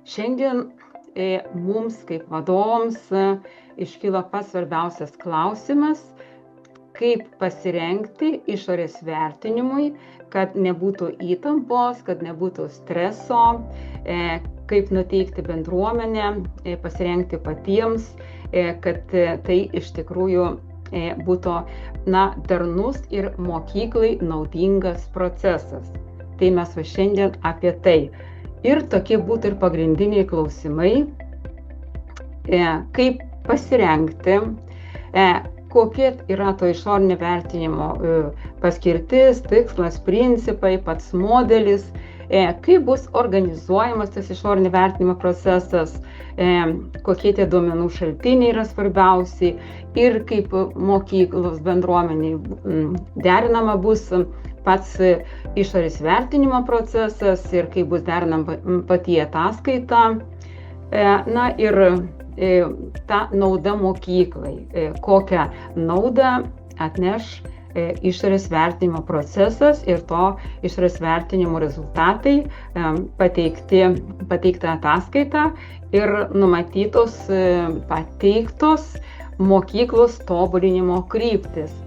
Šiandien mums kaip vadovams iškyla pats svarbiausias klausimas, kaip pasirengti išorės vertinimui, kad nebūtų įtampos, kad nebūtų streso, kaip nuteikti bendruomenę, pasirengti patiems, kad tai iš tikrųjų būtų darnus ir mokyklai naudingas procesas. Tai mes šiandien apie tai. Ir tokie būtų ir pagrindiniai klausimai, kaip pasirengti, kokie yra to išorinio vertinimo paskirtis, tikslas, principai, pats modelis, kaip bus organizuojamas tas išorinio vertinimo procesas, kokie tie duomenų šaltiniai yra svarbiausi ir kaip mokyklos bendruomeniai derinama bus pats išorės vertinimo procesas ir kaip bus derinama pati ataskaita. Ir ta nauda mokyklai, kokią naudą atneš išorės vertinimo procesas ir to išorės vertinimo rezultatai, pateikta ataskaita ir numatytos pateiktos mokyklos tobulinimo kryptis.